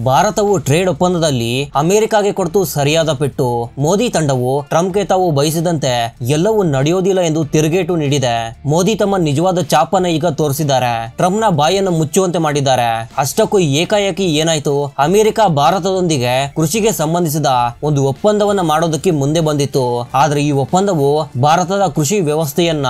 ಭಾರತವು ಟ್ರೇಡ್ ಒಪ್ಪಂದದಲ್ಲಿ ಅಮೆರಿಕಾಗೆ ಕೊಟ್ಟು ಸರಿಯಾದ ಪೆಟ್ಟು. ಮೋದಿ ತಂಡವು ಟ್ರಂಪ್ಗೆ ತಾವು ಬಯಸಿದಂತೆ ಎಲ್ಲವೂ ನಡೆಯೋದಿಲ್ಲ ಎಂದು ತಿರುಗೇಟು ನೀಡಿದೆ. ಮೋದಿ ತಮ್ಮ ನಿಜವಾದ ಚಾಪನ್ನ ಈಗ ತೋರಿಸಿದ್ದಾರೆ. ಟ್ರಂಪ್ನ ಬಾಯನ್ನು ಮುಚ್ಚುವಂತೆ ಮಾಡಿದ್ದಾರೆ. ಅಷ್ಟಕ್ಕೂ ಏಕಾಏಕಿ ಏನಾಯ್ತು, ಅಮೆರಿಕ ಭಾರತದೊಂದಿಗೆ ಕೃಷಿಗೆ ಸಂಬಂಧಿಸಿದ ಒಂದು ಒಪ್ಪಂದವನ್ನ ಮಾಡೋದಕ್ಕೆ ಮುಂದೆ ಬಂದಿತ್ತು. ಆದ್ರೆ ಈ ಒಪ್ಪಂದವು ಭಾರತದ ಕೃಷಿ ವ್ಯವಸ್ಥೆಯನ್ನ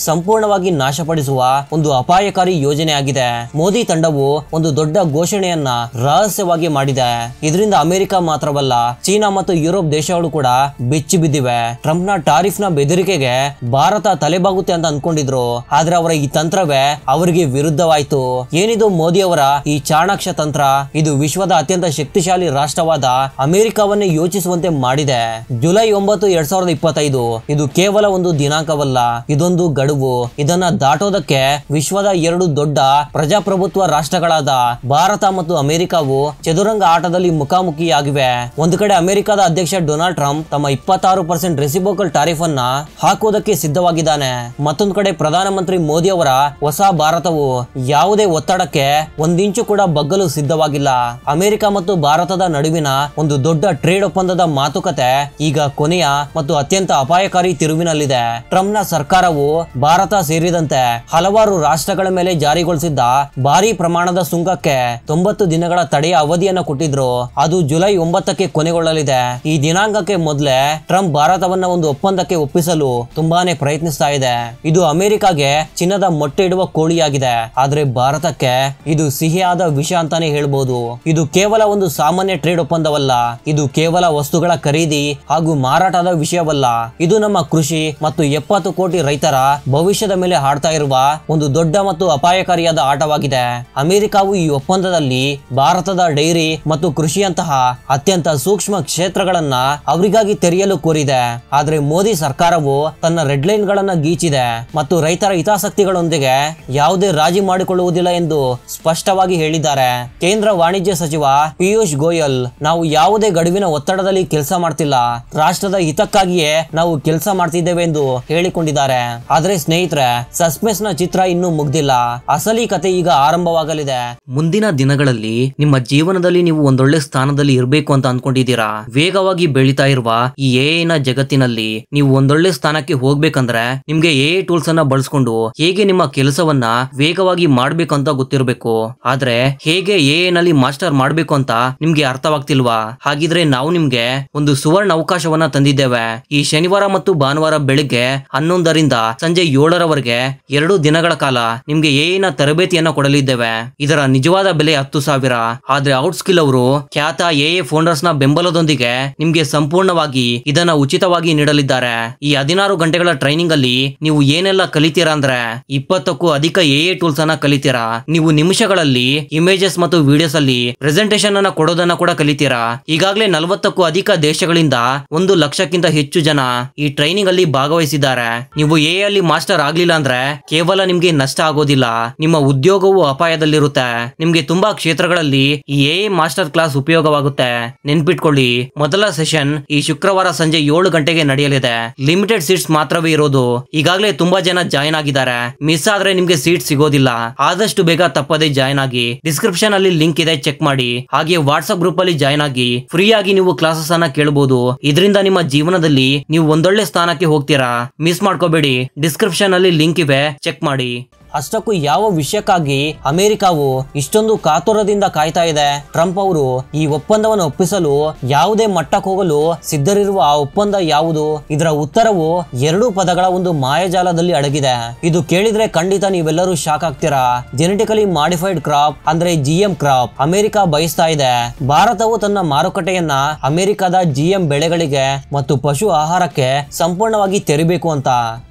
ಸಂಪೂರ್ಣವಾಗಿ ನಾಶಪಡಿಸುವ ಒಂದು ಅಪಾಯಕಾರಿ ಯೋಜನೆ ಆಗಿದೆ. ಮೋದಿ ತಂಡವು ಒಂದು ದೊಡ್ಡ ಘೋಷಣೆಯನ್ನ ರಹಸ್ಯವಾಗಿ ಮಾಡಿದೆ. ಇದರಿಂದ ಅಮೆರಿಕ ಮಾತ್ರವಲ್ಲ, ಚೀನಾ ಮತ್ತು ಯುರೋಪ್ ದೇಶಗಳು ಕೂಡ ಬೆಚ್ಚಿ ಬಿದ್ದಿವೆ. ಟ್ರಂಪ್ನ ಟಾರಿಫ್ ನ ಬೆದರಿಕೆಗೆ ಭಾರತ ತಲೆಬಾಗುತ್ತೆ ಅಂತ ಅನ್ಕೊಂಡಿದ್ರು. ಆದ್ರೆ ಅವರ ಈ ತಂತ್ರವೇ ಅವರಿಗೆ ವಿರುದ್ಧವಾಯಿತು. ಏನಿದು ಮೋದಿ ಅವರ ಈ ಚಾಣಾಕ್ಷ ತಂತ್ರ? ಇದು ವಿಶ್ವದ ಅತ್ಯಂತ ಶಕ್ತಿಶಾಲಿ ರಾಷ್ಟ್ರವಾದ ಅಮೆರಿಕವನ್ನೇ ಯೋಚಿಸುವಂತೆ ಮಾಡಿದೆ. ಜುಲೈ 9, 2025 ಇದು ಕೇವಲ ಒಂದು ದಿನಾಂಕವಲ್ಲ, ಇದೊಂದು ಗಡುವು. ಇದನ್ನ ದಾಟೋದಕ್ಕೆ ವಿಶ್ವದ ಎರಡು ದೊಡ್ಡ ಪ್ರಜಾಪ್ರಭುತ್ವ ರಾಷ್ಟ್ರಗಳಾದ ಭಾರತ ಮತ್ತು ಅಮೆರಿಕವು ಚದುರಂಗ ಆಟದಲ್ಲಿ ಮುಖಾಮುಖಿಯಾಗಿವೆ. ಒಂದು ಕಡೆ ಅಮೆರಿಕದ ಅಧ್ಯಕ್ಷ ಡೊನಾಲ್ಡ್ ಟ್ರಂಪ್ ತಮ್ಮ 26% ರೆಸಿಪ್ರೋಕಲ್ ಟಾರಿಫ್ ಅನ್ನ ಹಾಕುವುದಕ್ಕೆ ಸಿದ್ಧವಾಗಿದ್ದಾನೆ. ಮತ್ತೊಂದು ಕಡೆ ಪ್ರಧಾನಮಂತ್ರಿ ಮೋದಿ ಅವರ ಹೊಸ ಭಾರತವು ಯಾವುದೇ ಒತ್ತಡಕ್ಕೆ ಒಂದಿಂಚು ಕೂಡ ಬಗ್ಗಲು ಸಿದ್ಧವಾಗಿಲ್ಲ. ಅಮೆರಿಕ ಮತ್ತು ಭಾರತದ ನಡುವಿನ ಒಂದು ದೊಡ್ಡ ಟ್ರೇಡ್ ಒಪ್ಪಂದದ ಮಾತುಕತೆ ಈಗ ಕೊನೆಯ ಮತ್ತು ಅತ್ಯಂತ ಅಪಾಯಕಾರಿ ತಿರುವಿನಲ್ಲಿದೆ. ಟ್ರಂಪ್ನ ಸರ್ಕಾರವು ಭಾರತ ಸೇರಿದಂತೆ ಹಲವಾರು ರಾಷ್ಟ್ರಗಳ ಮೇಲೆ ಜಾರಿಗೊಳಿಸಿದ್ದ ಭಾರಿ ಪ್ರಮಾಣದ ಸುಂಕಕ್ಕೆ 90 ದಿನಗಳ ತಡೆಯ ಅವಧಿಯನ್ನು ಕೊಟ್ಟಿದ್ರು. ಅದು ಜುಲೈ 9ಕ್ಕೆ ಕೊನೆಗೊಳ್ಳಲಿದೆ. ಈ ದಿನಾಂಕಕ್ಕೆ ಮೊದಲೇ ಟ್ರಂಪ್ ಭಾರತವನ್ನ ಒಂದು ಒಪ್ಪಂದಕ್ಕೆ ಒಪ್ಪಿಸಲು ತುಂಬಾನೇ ಪ್ರಯತ್ನಿಸ್ತಾ ಇದೆ. ಇದು ಅಮೆರಿಕಾಗೆ ಚಿನ್ನದ ಮೊಟ್ಟೆ ಇಡುವ ಕೋಳಿಯಾಗಿದೆ. ಆದ್ರೆ ಭಾರತಕ್ಕೆ ಇದು ಸಿಹಿಯಾದ ವಿಷ ಅಂತಾನೆ ಹೇಳ್ಬೋದು. ಇದು ಕೇವಲ ಒಂದು ಸಾಮಾನ್ಯ ಟ್ರೇಡ್ ಒಪ್ಪಂದವಲ್ಲ, ಇದು ಕೇವಲ ವಸ್ತುಗಳ ಖರೀದಿ ಹಾಗೂ ಮಾರಾಟದ ವಿಷಯವಲ್ಲ. ಇದು ನಮ್ಮ ಕೃಷಿ ಮತ್ತು 70 ಕೋಟಿ ರೈತರ ಭವಿಷ್ಯದ ಮೇಲೆ ಆಡ್ತಾ ಇರುವ ಒಂದು ದೊಡ್ಡ ಮತ್ತು ಅಪಾಯಕಾರಿಯಾದ ಆಟವಾಗಿದೆ. ಅಮೆರಿಕವು ಈ ಒಪ್ಪಂದದಲ್ಲಿ ಭಾರತದ ಡೈರಿ ಮತ್ತು ಕೃಷಿಯಂತಹ ಅತ್ಯಂತ ಸೂಕ್ಷ್ಮ ಕ್ಷೇತ್ರಗಳನ್ನ ಅವರಿಗಾಗಿ ತೆರೆಯಲು ಕೋರಿದೆ. ಆದ್ರೆ ಮೋದಿ ಸರ್ಕಾರವು ತನ್ನ ರೆಡ್ ಲೈನ್ ಗಳನ್ನ ಗೀಚಿದೆ ಮತ್ತು ರೈತರ ಹಿತಾಸಕ್ತಿಗಳೊಂದಿಗೆ ಯಾವುದೇ ರಾಜಿ ಮಾಡಿಕೊಳ್ಳುವುದಿಲ್ಲ ಎಂದು ಸ್ಪಷ್ಟವಾಗಿ ಹೇಳಿದ್ದಾರೆ. ಕೇಂದ್ರ ವಾಣಿಜ್ಯ ಸಚಿವ ಪಿಯೂಷ್ ಗೋಯಲ್, ನಾವು ಯಾವುದೇ ಗಡುವಿನ ಒತ್ತಡದಲ್ಲಿ ಕೆಲಸ ಮಾಡ್ತಿಲ್ಲ, ರಾಷ್ಟ್ರದ ಹಿತಕ್ಕಾಗಿಯೇ ನಾವು ಕೆಲಸ ಮಾಡ್ತಿದ್ದೇವೆ ಎಂದು ಹೇಳಿಕೊಂಡಿದ್ದಾರೆ. ಆದ್ರೆ ಸ್ನೇಹಿತರೆ, ಸಸ್ಪೆನ್ಸ್ ನ ಚಿತ್ರ ಇನ್ನೂ ಮುಗ್ದಿಲ್ಲ. ಅಸಲಿ ಕತೆ ಈಗ ಆರಂಭವಾಗಲಿದೆ. ಮುಂದಿನ ದಿನಗಳಲ್ಲಿ ನಿಮ್ಮ ಜೀವನದಲ್ಲಿ ನೀವು ಒಂದೊಳ್ಳೆ ಸ್ಥಾನದಲ್ಲಿ ಇರಬೇಕು ಅಂತ ಅನ್ಕೊಂಡಿದ್ದೀರಾ? ವೇಗವಾಗಿ ಬೆಳೀತಾ ಇರುವ ಈ ಎಐ ನ ಜಗತ್ತಿನಲ್ಲಿ ನೀವು ಒಂದೊಳ್ಳೆ ಸ್ಥಾನಕ್ಕೆ ಹೋಗ್ಬೇಕಂದ್ರೆ ನಿಮ್ಗೆ ಎಐ ಟೂಲ್ಸ್ ಅನ್ನ ಬಳಸ್ಕೊಂಡು ಹೇಗೆ ನಿಮ್ಮ ಕೆಲಸವನ್ನ ವೇಗವಾಗಿ ಮಾಡ್ಬೇಕು ಅಂತ ಗೊತ್ತಿರಬೇಕು. ಆದ್ರೆ ಹೇಗೆ ಎಐ ನಲ್ಲಿ ಮಾಸ್ಟರ್ ಮಾಡ್ಬೇಕು ಅಂತ ನಿಮ್ಗೆ ಅರ್ಥವಾಗ್ತಿಲ್ವಾ? ಹಾಗಿದ್ರೆ ನಾವು ನಿಮ್ಗೆ ಒಂದು ಸುವರ್ಣ ಅವಕಾಶವನ್ನ ತಂದಿದ್ದೇವೆ. ಈ ಶನಿವಾರ ಮತ್ತು ಭಾನುವಾರ ಬೆಳಿಗ್ಗೆ 11ರಿಂದ ಸಂಜೆ 7ರವರೆಗೆ 2 ದಿನಗಳ ಕಾಲ ನಿಮ್ಗೆ ಎಐ ನ ತರಬೇತಿಯನ್ನ ಕೊಡಲಿದ್ದೇವೆ. ಇದರ ನಿಜವಾದ ಬೆಲೆ 10,000. ಆದ್ರೆ ಔಟ್ಸ್ಕಿಲ್ ಅವರು ಖ್ಯಾತ ಎಐ ಫೌಂಡರ್ಸ್ ನ ಬೆಂಬಲದೊಂದಿಗೆ ನಿಮ್ಗೆ ಸಂಪೂರ್ಣವಾಗಿ ಇದನ್ನ ಉಚಿತವಾಗಿ ನೀಡಲಿದ್ದಾರೆ. ಈ 16 ಗಂಟೆಗಳ ಟ್ರೈನಿಂಗ್ ಅಲ್ಲಿ ನೀವು ಏನೆಲ್ಲ ಕಲಿತೀರಾ ಅಂದ್ರೆ 20ಕ್ಕೂ ಅಧಿಕ ಎಐ ಟೂಲ್ಸ್ ಅನ್ನ ಕಲಿತೀರಾ. ನೀವು ನಿಮಿಷಗಳಲ್ಲಿ ಇಮೇಜಸ್ ಮತ್ತು ವಿಡಿಯೋಸ್ ಅಲ್ಲಿ ಪ್ರೆಸೆಂಟೇಶನ್ ಅನ್ನ ಕೊಡೋದನ್ನ ಕೂಡ ಕಲಿತೀರಾ. ಈಗಾಗಲೇ 40ಕ್ಕೂ ಅಧಿಕ ದೇಶಗಳಿಂದ 1 ಲಕ್ಷಕ್ಕಿಂತ ಹೆಚ್ಚು ಜನ ಈ ಟ್ರೈನಿಂಗ್ ಅಲ್ಲಿ ಭಾಗವಹಿಸಿದ್ದಾರೆ. ನೀವು ಎಐ ಅಲ್ಲಿ ಮಾಸ್ಟರ್ ಆಗ್ಲಿಲ್ಲ ಅಂದ್ರೆ ಕೇವಲ ನಿಮ್ಗೆ ನಷ್ಟ ಆಗೋದಿಲ್ಲ, ನಿಮ್ಮ ಉದ್ಯೋಗವು ಅಪಾಯದಲ್ಲಿರುತ್ತೆ. ನಿಮ್ಗೆ ತುಂಬಾ ಕ್ಷೇತ್ರಗಳಲ್ಲಿ ಈ ಎಐ ಮಾಸ್ಟರ್ ಕ್ಲಾಸ್ ಉಪಯೋಗವಾಗುತ್ತೆ. ನೆನ್ಪಿಟ್ಕೊಳ್ಳಿ, ಮೊದಲ ಸೆಷನ್ ಈ ಶುಕ್ರವಾರ ಸಂಜೆ 7 ಗಂಟೆಗೆ ನಡೆಯಲಿದೆ. ಲಿಮಿಟೆಡ್ ಸೀಟ್ಸ್ ಮಾತ್ರವೇ ಇರೋದು. ಈಗಾಗಲೇ ತುಂಬಾ ಜನ ಜಾಯಿನ್ ಆಗಿದ್ದಾರೆ. ಮಿಸ್ ಆದ್ರೆ ನಿಮ್ಗೆ ಸೀಟ್ ಸಿಗೋದಿಲ್ಲ. ಆದಷ್ಟು ಬೇಗ ತಪ್ಪದೆ ಜಾಯಿನ್ ಆಗಿ. ಡಿಸ್ಕ್ರಿಪ್ಷನ್ ಅಲ್ಲಿ ಲಿಂಕ್ ಇದೆ, ಚೆಕ್ ಮಾಡಿ. ಹಾಗೆ ವಾಟ್ಸ್ಆಪ್ ಗ್ರೂಪ್ ಅಲ್ಲಿ ಜಾಯಿನ್ ಆಗಿ ಫ್ರೀ ಆಗಿ ನೀವು ಕ್ಲಾಸಸ್ ಅನ್ನ ಕೇಳಬಹುದು. ಇದರಿಂದ ನಿಮ್ಮ ಜೀವನದಲ್ಲಿ ನೀವು ಒಂದೊಳ್ಳೆ ಸ್ಥಾನಕ್ಕೆ ಹೋಗ್ತೀರಾ. ಮಿಸ್ ಮಾಡ್ಕೋಬೇಡಿ, ಡಿಸ್ಕ್ರಿಪ್ಷನ್ ಅಲ್ಲಿ ಲಿಂಕ್ ಇವೆ, ಚೆಕ್ ಮಾಡಿ. ಅಷ್ಟಕ್ಕೂ ಯಾವ ವಿಷಯಕ್ಕಾಗಿ ಅಮೆರಿಕವು ಇಷ್ಟೊಂದು ಕಾತುರದಿಂದ ಕಾಯ್ತಾ ಇದೆ? ಟ್ರಂಪ್ ಅವರು ಈ ಒಪ್ಪಂದವನ್ನು ಒಪ್ಪಿಸಲು ಯಾವುದೇ ಮಟ್ಟಕ್ಕೆ ಹೋಗಲು ಸಿದ್ಧರಿರುವ ಆ ಒಪ್ಪಂದ ಯಾವುದು? ಇದರ ಉತ್ತರವು 2 ಪದಗಳ ಒಂದು ಮಾಯಾಜಾಲದಲ್ಲಿ ಅಡಗಿದೆ. ಇದು ಕೇಳಿದ್ರೆ ಖಂಡಿತ ನೀವೆಲ್ಲರೂ ಶಾಕ್ ಆಗ್ತೀರಾ. ಜೆನೆಟಿಕಲಿ ಮಾಡಿಫೈಡ್ ಕ್ರಾಪ್ ಅಂದ್ರೆ GM ಕ್ರಾಪ್ ಅಮೆರಿಕ ಬಯಸ್ತಾ ಇದೆ. ಭಾರತವು ತನ್ನ ಮಾರುಕಟ್ಟೆಯನ್ನ ಅಮೆರಿಕದ GM ಬೆಳೆಗಳಿಗೆ ಮತ್ತು ಪಶು ಆಹಾರಕ್ಕೆ ಸಂಪೂರ್ಣವಾಗಿ ತೆರಿಬೇಕು ಅಂತ.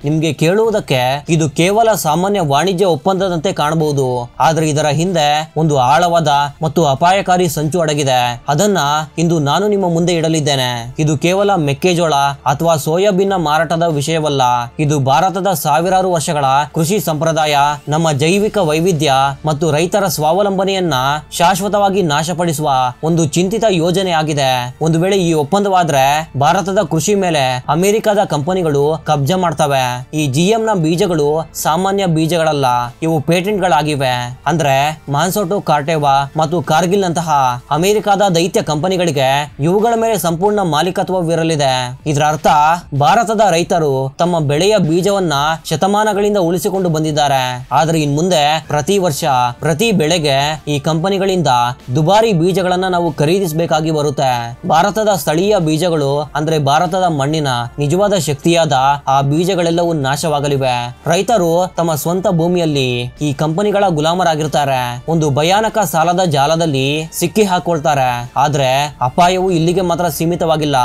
ನಿಮ್ಗೆ ಕೇಳುವುದಕ್ಕೆ ಇದು ಕೇವಲ ಸಾಮಾನ್ಯ ವಾಣಿಜ್ಯ ಒಪ್ಪಂದದಂತೆ ಕಾಣಬಹುದು. ಆದ್ರೆ ಇದರ ಹಿಂದೆ ಒಂದು ಆಳವಾದ ಮತ್ತು ಅಪಾಯಕಾರಿ ಸಂಚು ಅಡಗಿದೆ. ಅದನ್ನ ಇಂದು ನಾನು ನಿಮ್ಮ ಮುಂದೆ ಇಡಲಿದ್ದೇನೆ. ಇದು ಕೇವಲ ಮೆಕ್ಕೆಜೋಳ ಅಥವಾ ಸೋಯಾಬೀನ್ ಮಾರಾಟದ ವಿಷಯವಲ್ಲ. ಇದು ಭಾರತದ ಸಾವಿರಾರು ವರ್ಷಗಳ ಕೃಷಿ ಸಂಪ್ರದಾಯ, ನಮ್ಮ ಜೈವಿಕ ವೈವಿಧ್ಯ ಮತ್ತು ರೈತರ ಸ್ವಾವಲಂಬನೆಯನ್ನ ಶಾಶ್ವತವಾಗಿ ನಾಶಪಡಿಸುವ ಒಂದು ಚಿಂತಿತ ಯೋಜನೆ ಆಗಿದೆ. ಒಂದು ವೇಳೆ ಈ ಒಪ್ಪಂದವಾದ್ರೆ ಭಾರತದ ಕೃಷಿ ಮೇಲೆ ಅಮೆರಿಕದ ಕಂಪನಿಗಳು ಕಬ್ಜಾ ಮಾಡ್ತವೆ. ಈ GM ನ ಬೀಜಗಳು ಸಾಮಾನ್ಯ ಬೀಜಗಳಲ್ಲ, ಅಲ್ಲ, ಇವು ಪೇಟೆಂಟ್ಗಳಾಗಿವೆ. ಅಂದ್ರೆ ಮಾನ್ಸೋಟೋ, ಕಾರ್ಟೆವಾ ಮತ್ತು ಕಾರ್ಗಿಲ್ ನಂತಹ ಅಮೆರಿಕದ ದೈತ್ಯ ಕಂಪನಿಗಳಿಗೆ ಇವುಗಳ ಮೇಲೆ ಸಂಪೂರ್ಣ ಮಾಲೀಕತ್ವವಿರಲಿದೆ. ಇದರ ಅರ್ಥ ಭಾರತದ ರೈತರು ತಮ್ಮ ಬೆಳೆಯ ಬೀಜವನ್ನ ಶತಮಾನಗಳಿಂದ ಉಳಿಸಿಕೊಂಡು ಬಂದಿದ್ದಾರೆ. ಆದ್ರೆ ಇನ್ ಮುಂದೆ ಪ್ರತಿ ವರ್ಷ ಪ್ರತಿ ಬೆಳೆಗೆ ಈ ಕಂಪನಿಗಳಿಂದ ದುಬಾರಿ ಬೀಜಗಳನ್ನ ನಾವು ಖರೀದಿಸಬೇಕಾಗಿ ಬರುತ್ತೆ. ಭಾರತದ ಸ್ಥಳೀಯ ಬೀಜಗಳು ಅಂದ್ರೆ ಭಾರತದ ಮಣ್ಣಿನ ನಿಜವಾದ ಶಕ್ತಿಯಾದ ಆ ಬೀಜಗಳೆಲ್ಲವೂ ನಾಶವಾಗಲಿವೆ. ರೈತರು ತಮ್ಮ ಸ್ವಂತ ಭೂಮಿಯಲ್ಲಿ ಈ ಕಂಪನಿಗಳ ಗುಲಾಮರಾಗಿರ್ತಾರೆ. ಒಂದು ಭಯಾನಕ ಸಾಲದ ಜಾಲದಲ್ಲಿ ಸಿಕ್ಕಿ ಹಾಕೊಳ್ತಾರೆ. ಆದ್ರೆ ಅಪಾಯವು ಇಲ್ಲಿಗೆ ಮಾತ್ರ ಸೀಮಿತವಾಗಿಲ್ಲ.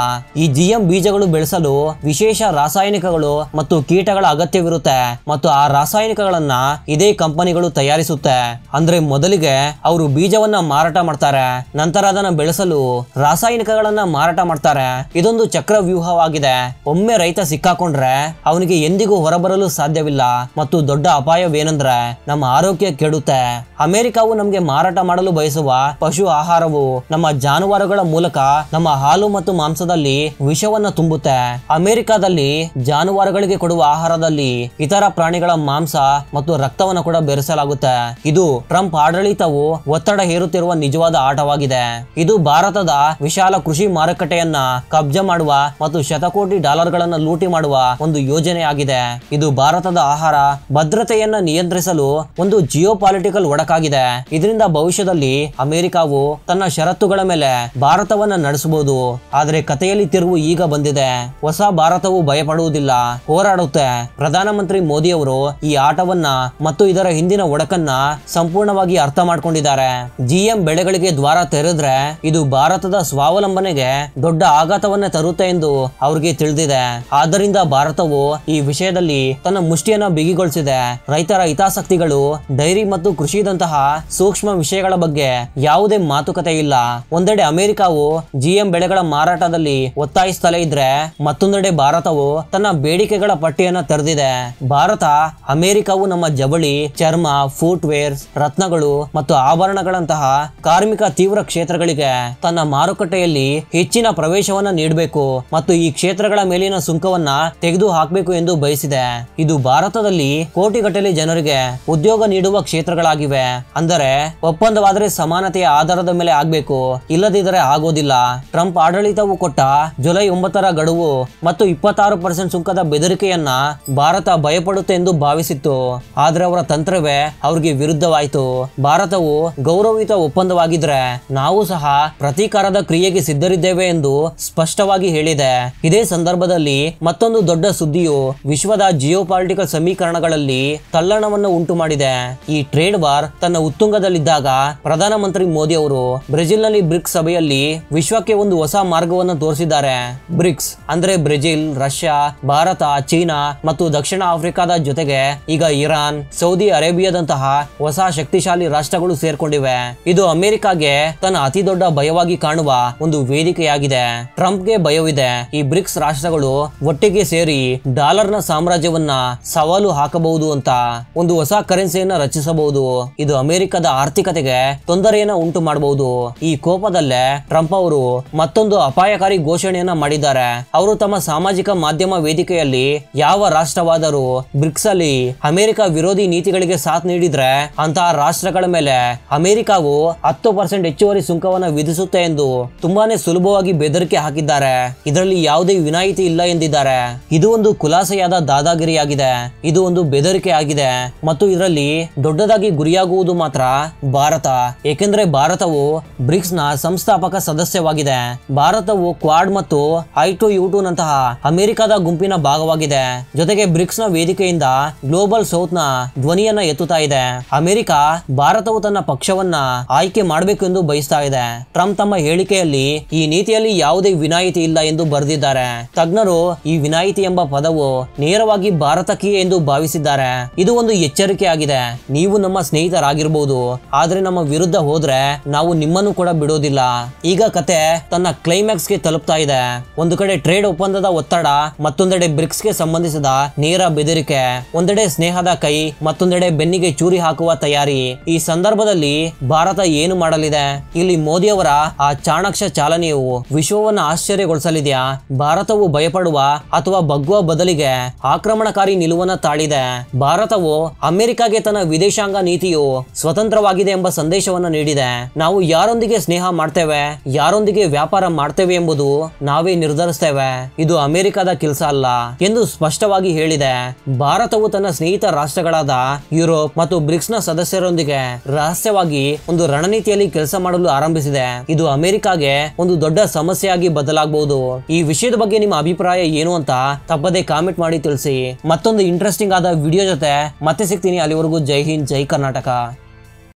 ಈ ಜಿಎಂ ಬೀಜಗಳು ಬೆಳೆಸಲು ವಿಶೇಷ ರಾಸಾಯನಿಕಗಳು ಮತ್ತು ಕೀಟಗಳ ಅಗತ್ಯವಿರುತ್ತೆ ಮತ್ತು ಆ ರಾಸಾಯನಿಕಗಳನ್ನ ಇದೇ ಕಂಪನಿಗಳು ತಯಾರಿಸುತ್ತೆ. ಅಂದ್ರೆ ಮೊದಲಿಗೆ ಅವರು ಬೀಜವನ್ನ ಮಾರಾಟ ಮಾಡ್ತಾರೆ, ನಂತರ ಅದನ್ನ ಬೆಳೆಸಲು ರಾಸಾಯನಿಕಗಳನ್ನ ಮಾರಾಟ ಮಾಡ್ತಾರೆ. ಇದೊಂದು ಚಕ್ರವ್ಯೂಹವಾಗಿದೆ. ಒಮ್ಮೆ ರೈತ ಸಿಕ್ಕಾಕೊಂಡ್ರೆ ಅವನಿಗೆ ಎಂದಿಗೂ ಹೊರಬರಲು ಸಾಧ್ಯವಿಲ್ಲ ಮತ್ತು ದೊಡ್ಡ ಅಪಾಯವೇನೆಂದ್ರೆ ನಮ್ಮ ಆರೋಗ್ಯ ಕೆಡುತ್ತೆ. ಅಮೆರಿಕವು ನಮಗೆ ಮಾರಾಟ ಮಾಡಲು ಬಯಸುವ ಪಶು ಆಹಾರವು ನಮ್ಮ ಜಾನುವಾರುಗಳ ಮೂಲಕ ನಮ್ಮ ಹಾಲು ಮತ್ತು ಮಾಂಸದಲ್ಲಿ ವಿಷವನ್ನ ತುಂಬುತ್ತೆ. ಅಮೆರಿಕದಲ್ಲಿ ಜಾನುವಾರುಗಳಿಗೆ ಕೊಡುವ ಆಹಾರದಲ್ಲಿ ಇತರ ಪ್ರಾಣಿಗಳ ಮಾಂಸ ಮತ್ತು ರಕ್ತವನ್ನು ಕೂಡ ಬೆರೆಸಲಾಗುತ್ತೆ. ಇದು ಟ್ರಂಪ್ ಆಡಳಿತವು ಒತ್ತಡ ಹೇರುತ್ತಿರುವ ನಿಜವಾದ ಆಟವಾಗಿದೆ. ಇದು ಭಾರತದ ವಿಶಾಲ ಕೃಷಿ ಮಾರುಕಟ್ಟೆಯನ್ನ ಕಬ್ಜಾ ಮಾಡುವ ಮತ್ತು ಶತಕೋಟಿ ಡಾಲರ್ಗಳನ್ನ ಲೂಟಿ ಮಾಡುವ ಒಂದು ಯೋಜನೆಯಾಗಿದೆ. ಇದು ಭಾರತದ ಆಹಾರ ಭದ್ರತೆಯನ್ನ ನಿಯಂತ್ರಿಸಲು ಒಂದು ಜಿಯೋಪಾಲಿಟಿಕಲ್ ಒಡಕಾಗಿದೆ. ಇದರಿಂದ ಭವಿಷ್ಯದಲ್ಲಿ ಅಮೆರಿಕವು ತನ್ನ ಷರತ್ತುಗಳ ಮೇಲೆ ಭಾರತವನ್ನ ನಡೆಸಬಹುದು. ಆದ್ರೆ ಕಥೆಯಲ್ಲಿ ತಿರುವು ಈಗ ಬಂದಿದೆ. ಹೊಸ ಭಾರತವು ಭಯಪಡುವುದಿಲ್ಲ, ಹೋರಾಡುತ್ತೆ. ಪ್ರಧಾನಮಂತ್ರಿ ಮೋದಿ ಅವರು ಈ ಆಟವನ್ನ ಮತ್ತು ಇದರ ಹಿಂದಿನ ಒಡಕನ್ನ ಸಂಪೂರ್ಣವಾಗಿ ಅರ್ಥ ಮಾಡ್ಕೊಂಡಿದ್ದಾರೆ. ಜಿಎಂ ಬೆಳೆಗಳಿಗೆ ದ್ವಾರ ತೆರೆದ್ರೆ ಇದು ಭಾರತದ ಸ್ವಾವಲಂಬನೆಗೆ ದೊಡ್ಡ ಆಘಾತವನ್ನ ತರುತ್ತೆ ಎಂದು ಅವ್ರಿಗೆ ತಿಳಿದಿದೆ. ಆದ್ದರಿಂದ ಭಾರತವು ಈ ವಿಷಯದಲ್ಲಿ ತನ್ನ ಮುಷ್ಟಿಯನ್ನ ಬಿಗಿಗೊಳಿಸಿದೆ. ರೈತರ ಹಿತಾಸಕ್ತಿಗಳು, ಡೈರಿ ಮತ್ತು ಕೃಷಿದಂತಹ ಸೂಕ್ಷ್ಮ ವಿಷಯಗಳ ಬಗ್ಗೆ ಯಾವುದೇ ಮಾತುಕತೆ ಇಲ್ಲ. ಒಂದೆಡೆ ಅಮೆರಿಕವು ಜಿಎಂ ಬೆಳೆಗಳ ಮಾರಾಟದಲ್ಲಿ ಒತ್ತಾಯಿಸುತ್ತಲೇ ಇದ್ರೆ ಮತ್ತೊಂದೆಡೆ ಭಾರತವು ತನ್ನ ಬೇಡಿಕೆಗಳ ಪಟ್ಟಿಯನ್ನ ತೆರೆದಿದೆ. ಭಾರತ ಅಮೆರಿಕವು ನಮ್ಮ ಜವಳಿ, ಚರ್ಮ, ಫುಟ್ವೇರ್ಸ್, ರತ್ನಗಳು ಮತ್ತು ಆಭರಣಗಳಂತಹ ಕಾರ್ಮಿಕ ತೀವ್ರ ಕ್ಷೇತ್ರಗಳಿಗೆ ತನ್ನ ಮಾರುಕಟ್ಟೆಯಲ್ಲಿ ಹೆಚ್ಚಿನ ಪ್ರವೇಶವನ್ನ ನೀಡಬೇಕು ಮತ್ತು ಈ ಕ್ಷೇತ್ರಗಳ ಮೇಲಿನ ಸುಂಕವನ್ನ ತೆಗೆದು ಹಾಕಬೇಕು ಎಂದು ಬಯಸಿದೆ. ಇದು ಭಾರತದಲ್ಲಿ ಕೋಟಿಗಟ್ಟಲೆ ಜನರಿಗೆ ಉದ್ಯೋಗ ನೀಡುವ ಕ್ಷೇತ್ರಗಳಾಗಿವೆ. ಅಂದರೆ ಒಪ್ಪಂದವಾದರೆ ಸಮಾನತೆಯ ಆಧಾರದ ಮೇಲೆ ಆಗ್ಬೇಕು, ಇಲ್ಲದಿದ್ದರೆ ಆಗೋದಿಲ್ಲ. ಟ್ರಂಪ್ ಆಡಳಿತವು ಕೊಟ್ಟ ಜುಲೈ 9ರ ಗಡುವು ಮತ್ತು 26% ಸುಂಕದ ಬೆದರಿಕೆಯನ್ನ ಭಾರತ ಭಯಪಡುತ್ತೆ ಎಂದು ಭಾವಿಸಿತ್ತು. ಆದ್ರೆ ಅವರ ತಂತ್ರವೇ ಅವ್ರಿಗೆ ವಿರುದ್ಧವಾಯಿತು. ಭಾರತವು ಗೌರವಯುತ ಒಪ್ಪಂದವಾಗಿದ್ರೆ ನಾವು ಸಹ ಪ್ರತೀಕಾರದ ಕ್ರಿಯೆಗೆ ಸಿದ್ಧರಿದ್ದೇವೆ ಎಂದು ಸ್ಪಷ್ಟವಾಗಿ ಹೇಳಿದೆ. ಇದೇ ಸಂದರ್ಭದಲ್ಲಿ ಮತ್ತೊಂದು ದೊಡ್ಡ ಸುದ್ದಿಯು ವಿಶ್ವದ ಜಿಯೋಪಾಲಿಟಿಕಲ್ ಸಮೀಕರಣಗಳಲ್ಲಿ ತಲ್ಲಣವನ್ನು ಉಂಟು ಮಾಡಿದೆ. ಈ ಟ್ರೇಡ್ ವಾರ್ ತನ್ನ ಉತ್ತುಂಗದಲ್ಲಿದ್ದಾಗ ಪ್ರಧಾನಮಂತ್ರಿ ಮೋದಿ ಅವರು ಬ್ರೆಜಿಲ್ನಲ್ಲಿ ಬ್ರಿಕ್ಸ್ ಸಭೆಯಲ್ಲಿ ವಿಶ್ವಕ್ಕೆ ಒಂದು ಹೊಸ ಮಾರ್ಗವನ್ನು ತೋರಿಸಿದ್ದಾರೆ. ಬ್ರಿಕ್ಸ್ ಅಂದ್ರೆ ಬ್ರೆಜಿಲ್, ರಷ್ಯಾ, ಭಾರತ, ಚೀನಾ ಮತ್ತು ದಕ್ಷಿಣ ಆಫ್ರಿಕಾದ ಜೊತೆಗೆ ಈಗ ಇರಾನ್, ಸೌದಿ ಅರೇಬಿಯಾದಂತಹ ಹೊಸ ಶಕ್ತಿಶಾಲಿ ರಾಷ್ಟ್ರಗಳು ಸೇರ್ಕೊಂಡಿವೆ. ಇದು ಅಮೆರಿಕಾಗೆ ತನ್ನ ಅತಿ ದೊಡ್ಡ ಭಯವಾಗಿ ಕಾಣುವ ಒಂದು ವೇದಿಕೆಯಾಗಿದೆ. ಟ್ರಂಪ್ಗೆ ಭಯವಿದೆ ಈ ಬ್ರಿಕ್ಸ್ ರಾಷ್ಟ್ರಗಳು ಒಟ್ಟಿಗೆ ಸೇರಿ ಡಾಲರ್ನ ಸಾಮ್ರಾಜ್ಯವನ್ನ ಸವಾಲು ಹಾಕಬಹುದು ಅಂತ, ಒಂದು ಹೊಸ ಕರೆನ್ಸಿಯನ್ನ ರಚಿಸಬಹುದು. ಇದು ಅಮೆರಿಕದ ಆರ್ಥಿಕತೆಗೆ ತೊಂದರೆಯನ್ನ ಉಂಟು ಮಾಡಬಹುದು. ಈ ಕೋಪದಲ್ಲೇ ಟ್ರಂಪ್ ಅವರು ಮತ್ತೊಂದು ಅಪಾಯಕಾರಿ ಘೋಷಣೆಯನ್ನ ಮಾಡಿದ್ದಾರೆ. ಅವರು ತಮ್ಮ ಸಾಮಾಜಿಕ ಮಾಧ್ಯಮ ವೇದಿಕೆಯಲ್ಲಿ ಯಾವ ರಾಷ್ಟ್ರವಾದರೂ ಬ್ರಿಕ್ಸ್ ಅಲ್ಲಿ ಅಮೆರಿಕ ವಿರೋಧಿ ನೀತಿಗಳಿಗೆ ಸಾಥ್ ನೀಡಿದ್ರೆ ಅಂತಹ ರಾಷ್ಟ್ರಗಳ ಮೇಲೆ ಅಮೆರಿಕವು 10% ಹೆಚ್ಚುವರಿ ಸುಂಕವನ್ನ ವಿಧಿಸುತ್ತೆ ಎಂದು ತುಂಬಾನೇ ಸುಲಭವಾಗಿ ಬೆದರಿಕೆ ಹಾಕಿದ್ದಾರೆ. ಇದರಲ್ಲಿ ಯಾವುದೇ ವಿನಾಯಿತಿ ಇಲ್ಲ ಎಂದಿದ್ದಾರೆ. ಇದು ಒಂದು ಖುಲಾಸೆಯಾದ ದಾದಾಗಿರಿಯಾಗಿದೆ. ಇದು ಒಂದು ಬೆದರಿಕೆ ಆಗಿದೆ ಮತ್ತು ಇದರಲ್ಲಿ ದೊಡ್ಡದಾಗಿ ಗುರಿಯಾಗುವುದು ಮಾತ್ರ ಭಾರತ. ಏಕೆಂದರೆ ಭಾರತವು ಬ್ರಿಕ್ಸ್ ನ ಸಂಸ್ಥಾಪಕ ಸದಸ್ಯವಾಗಿದೆ. ಭಾರತವು ಕ್ವಾಡ್ ಮತ್ತು I2U2 ನಂತಹ ಅಮೆರಿಕದ ಗುಂಪಿನ ಭಾಗವಾಗಿದೆ. ಜೊತೆಗೆ ಬ್ರಿಕ್ಸ್ ನ ವೇದಿಕೆಯಿಂದ ಗ್ಲೋಬಲ್ ಸೌತ್ ನ ಧ್ವನಿಯನ್ನ ಎತ್ತುತ್ತಾ ಇದೆ. ಅಮೆರಿಕ ಭಾರತವು ತನ್ನ ಪಕ್ಷವನ್ನ ಆಯ್ಕೆ ಮಾಡಬೇಕು ಎಂದು ಬಯಸ್ತಾ ಇದೆ. ಟ್ರಂಪ್ ತಮ್ಮ ಹೇಳಿಕೆಯಲ್ಲಿ ಈ ನೀತಿಯಲ್ಲಿ ಯಾವುದೇ ವಿನಾಯಿತಿ ಇಲ್ಲ ಎಂದು ಬರೆದಿದ್ದಾರೆ. ತಜ್ಞರು ಈ ವಿನಾಯಿತಿ ಎಂಬ ಪದವು ನೇರವಾಗಿ ಭಾರತಕ್ಕೆ ಎಂದು ಭಾವಿಸಿದ್ದಾರೆ. ಇದು ಒಂದು ಎಚ್ಚರಿಕೆ ಆಗಿದೆ. ನೀವು ನಮ್ಮ ಸ್ನೇಹಿತರಾಗಿರಬಹುದು, ಆದ್ರೆ ನಮ್ಮ ವಿರುದ್ಧ ಹೋದ್ರೆ ನಾವು ನಿಮ್ಮನ್ನು ಕೂಡ ಬಿಡೋದಿಲ್ಲ. ಈಗ ಕತೆ ತನ್ನ ಕ್ಲೈಮ್ಯಾಕ್ಸ್ ಗೆ ತಲುಪ್ತಾ ಇದೆ. ಒಂದು ಕಡೆ ಟ್ರೇಡ್ ಒಪ್ಪಂದದ ಒತ್ತಡ, ಮತ್ತೊಂದೆಡೆ ಬ್ರಿಕ್ಸ್ ಗೆ ಸಂಬಂಧಿಸಿದ ನೇರ ಬೆದರಿಕೆ. ಒಂದೆಡೆ ಸ್ನೇಹದ ಕೈ, ಮತ್ತೊಂದೆಡೆ ಬೆನ್ನಿಗೆ ಚೂರಿ ಹಾಕುವ ತಯಾರಿ. ಈ ಸಂದರ್ಭದಲ್ಲಿ ಭಾರತ ಏನು ಮಾಡಲಿದೆ? ಇಲ್ಲಿ ಮೋದಿ ಅವರ ಆ ಚಾಣಾಕ್ಷ ಚಾಲನೆಯು ವಿಶ್ವವನ್ನು ಆಶ್ಚರ್ಯಗೊಳಿಸಲಿದೆಯಾ? ಭಾರತವು ಭಯಪಡುವ ಅಥವಾ ಬಗ್ಗುವ ಬದಲಿಗೆ ಆಕ್ರಮಣಕಾರಿ ನಿಲುವನ್ನ ತಾಳಿದೆ. ಭಾರತವು ಭಾರತವು ಅಮೆರಿಕಾಗೆ ತನ್ನ ವಿದೇಶಾಂಗ ನೀತಿಯು ಸ್ವತಂತ್ರವಾಗಿದೆ ಎಂಬ ಸಂದೇಶವನ್ನು ನೀಡಿದೆ. ನಾವು ಯಾರೊಂದಿಗೆ ಸ್ನೇಹ ಮಾಡ್ತೇವೆ, ಯಾರೊಂದಿಗೆ ವ್ಯಾಪಾರ ಮಾಡ್ತೇವೆ ಎಂಬುದು ನಾವೇ ನಿರ್ಧರಿಸ್ತೇವೆ, ಇದು ಅಮೆರಿಕದ ಕೆಲಸ ಅಲ್ಲ ಎಂದು ಸ್ಪಷ್ಟವಾಗಿ ಹೇಳಿದೆ. ಭಾರತವು ತನ್ನ ಸ್ನೇಹಿತ ರಾಷ್ಟ್ರಗಳಾದ ಯುರೋಪ್ ಮತ್ತು ಬ್ರಿಕ್ಸ್ ನ ಸದಸ್ಯರೊಂದಿಗೆ ರಹಸ್ಯವಾಗಿ ಒಂದು ರಣನೀತಿಯಲ್ಲಿ ಕೆಲಸ ಮಾಡಲು ಆರಂಭಿಸಿದೆ. ಇದು ಅಮೆರಿಕಾಗೆ ಒಂದು ದೊಡ್ಡ ಸಮಸ್ಯೆಯಾಗಿ ಬದಲಾಗಬಹುದು. ಈ ವಿಷಯದ ಬಗ್ಗೆ ನಿಮ್ಮ ಅಭಿಪ್ರಾಯ ಏನು ಅಂತ ತಪ್ಪದೆ ಕಾಮೆಂಟ್ ಮಾಡಿ ತಿಳಿಸಿ. ಮತ್ತೊಂದು ಇಂಟ್ರೆಸ್ಟಿಂಗ್ ಆದ ವಿಡಿಯೋ ಜೊತೆ ಮತ್ತೆ ಸಿಗ್ತೀನಿ. ಅಲ್ಲಿವರೆಗೂ ಜೈ ಹಿಂದ್, ಜೈ ಕರ್ನಾಟಕ.